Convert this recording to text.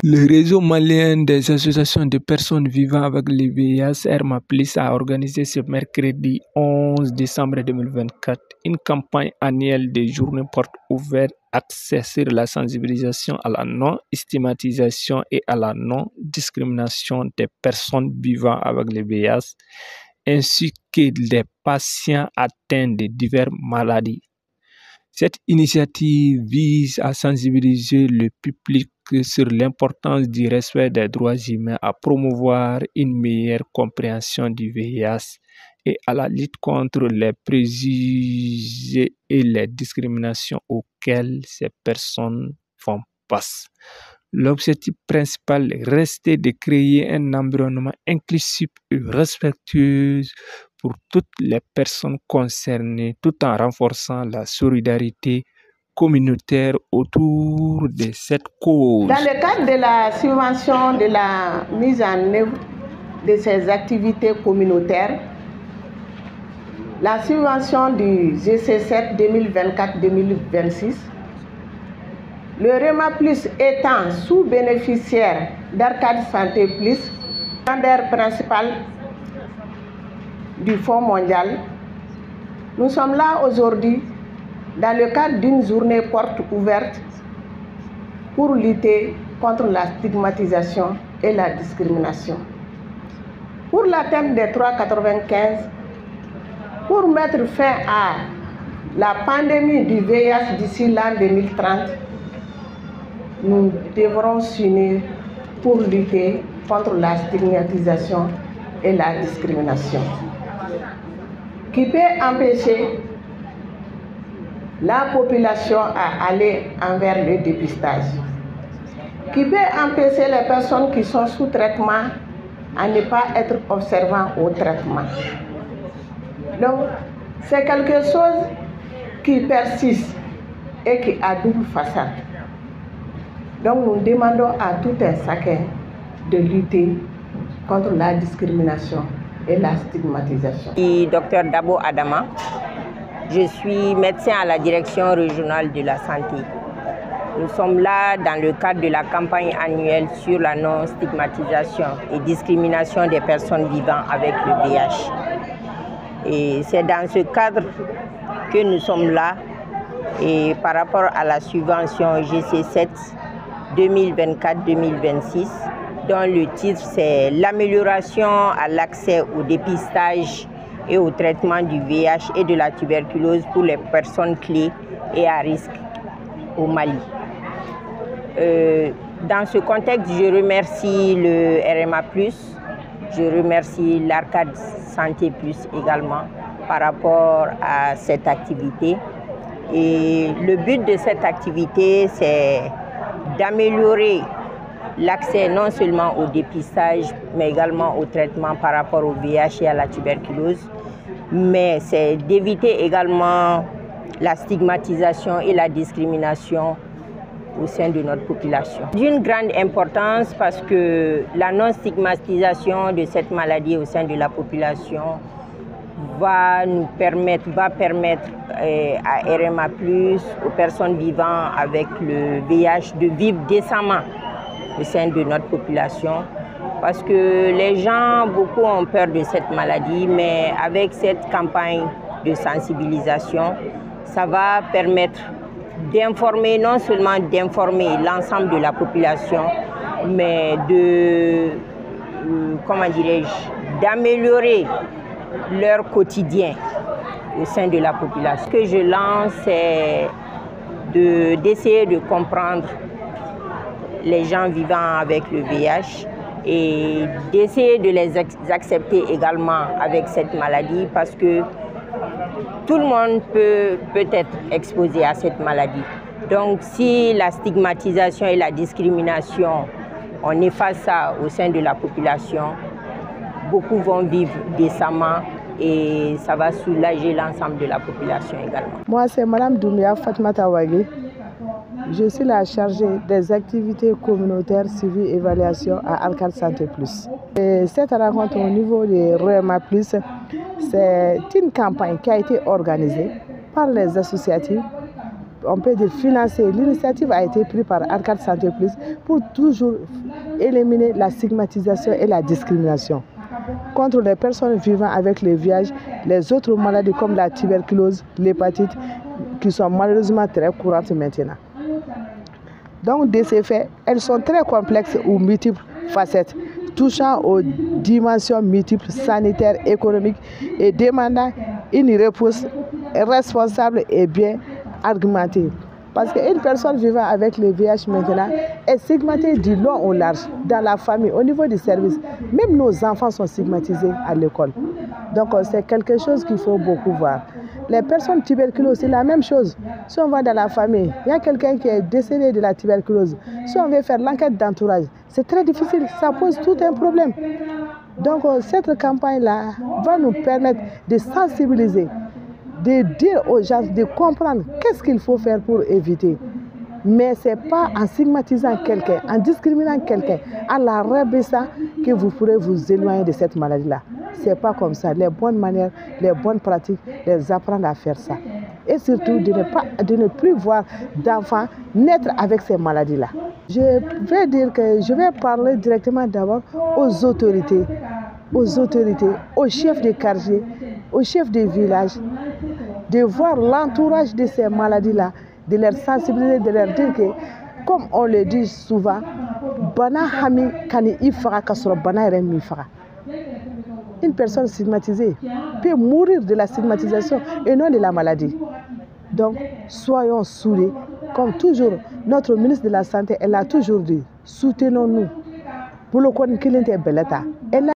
Le réseau malien des associations de personnes vivant avec le VIH RMAPLIS a organisé ce mercredi 11 décembre 2024 une campagne annuelle de journées portes ouvertes axée sur la sensibilisation à la non-stigmatisation et à la non-discrimination des personnes vivant avec le VIH ainsi que des patients atteints de diverses maladies. Cette initiative vise à sensibiliser le public sur l'importance du respect des droits humains, à promouvoir une meilleure compréhension du VIH et à la lutte contre les préjugés et les discriminations auxquelles ces personnes font face. L'objectif principal reste de créer un environnement inclusif et respectueux pour toutes les personnes concernées, tout en renforçant la solidarité communautaire autour de cette cause. Dans le cadre de la subvention de la mise en œuvre de ces activités communautaires, la subvention du GC7 2024-2026, le RMAPLIS étant sous-bénéficiaire d'Arcade Santé Plus, demandeur principal du Fonds mondial, nous sommes là aujourd'hui dans le cadre d'une journée porte ouverte pour lutter contre la stigmatisation et la discrimination. Pour l'atteinte des 3,95, pour mettre fin à la pandémie du VIH d'ici l'an 2030, nous devrons s'unir pour lutter contre la stigmatisation et la discrimination, qui peut empêcher la population à aller envers le dépistage, qui peut empêcher les personnes qui sont sous traitement à ne pas être observants au traitement. Donc, c'est quelque chose qui persiste et qui a double façade. Donc, nous demandons à tout un chacun de lutter contre la discrimination et la stigmatisation. Je suis Dr Dabo Adama. Je suis médecin à la direction régionale de la santé. Nous sommes là dans le cadre de la campagne annuelle sur la non-stigmatisation et discrimination des personnes vivant avec le VIH. Et c'est dans ce cadre que nous sommes là. Et par rapport à la subvention GC7 2024-2026, dont le titre c'est l'amélioration à l'accès au dépistage et au traitement du VIH et de la tuberculose pour les personnes clés et à risque au Mali. Dans ce contexte, je remercie le RMAPLIS, je remercie l'Arcade Santé Plus également par rapport à cette activité. Et le but de cette activité, c'est d'améliorer l'accès non seulement au dépistage, mais également au traitement par rapport au VIH et à la tuberculose, mais c'est d'éviter également la stigmatisation et la discrimination au sein de notre population. D'une grande importance parce que la non-stigmatisation de cette maladie au sein de la population va permettre à RMAPLIS, aux personnes vivant avec le VIH, de vivre décemment au sein de notre population. Parce que les gens, beaucoup ont peur de cette maladie, mais avec cette campagne de sensibilisation, ça va permettre d'informer, non seulement d'informer l'ensemble de la population, mais d'améliorer leur quotidien au sein de la population. Ce que je lance, c'est d'essayer de comprendre les gens vivant avec le VIH et d'essayer de les accepter également avec cette maladie parce que tout le monde peut être exposé à cette maladie. Donc si la stigmatisation et la discrimination, on efface ça au sein de la population, beaucoup vont vivre décemment et ça va soulager l'ensemble de la population également. Moi, c'est Mme Doumbia Fatmata Wagé. Je suis la chargée des activités communautaires suivi et évaluation à Arcade Santé Plus. Et cette rencontre au niveau de RMAPLIS, c'est une campagne qui a été organisée par les associatifs, on peut dire financées. L'initiative a été prise par Arcade Santé Plus pour toujours éliminer la stigmatisation et la discrimination contre les personnes vivant avec le VIH, les autres maladies comme la tuberculose, l'hépatite, qui sont malheureusement très courantes maintenant. Donc, de ces faits, elles sont très complexes ou multiples facettes, touchant aux dimensions multiples sanitaires, économiques et demandant une réponse responsable et bien argumentée. Parce qu'une personne vivant avec le VIH maintenant est stigmatisée du long au large, dans la famille, au niveau du service. Même nos enfants sont stigmatisés à l'école. Donc c'est quelque chose qu'il faut beaucoup voir. Les personnes tuberculoses, c'est la même chose. Si on va dans la famille, il y a quelqu'un qui est décédé de la tuberculose. Si on veut faire l'enquête d'entourage, c'est très difficile, ça pose tout un problème. Donc cette campagne-là va nous permettre de sensibiliser, de dire aux gens, de comprendre qu'est-ce qu'il faut faire pour éviter. Mais ce n'est pas en stigmatisant quelqu'un, en discriminant quelqu'un, en la rabaissant que vous pourrez vous éloigner de cette maladie-là. Ce n'est pas comme ça. Les bonnes manières, les bonnes pratiques, les apprendre à faire ça. Et surtout de ne plus voir d'enfants naître avec ces maladies-là. Je vais dire que je vais parler directement d'abord aux autorités, aux chefs de quartier, aux chefs de village, de voir l'entourage de ces maladies-là, de leur sensibiliser, de leur dire que, comme on le dit souvent, une personne stigmatisée peut mourir de la stigmatisation et non de la maladie. Donc, soyons soudés. Comme toujours, notre ministre de la Santé, elle a toujours dit, soutenons-nous.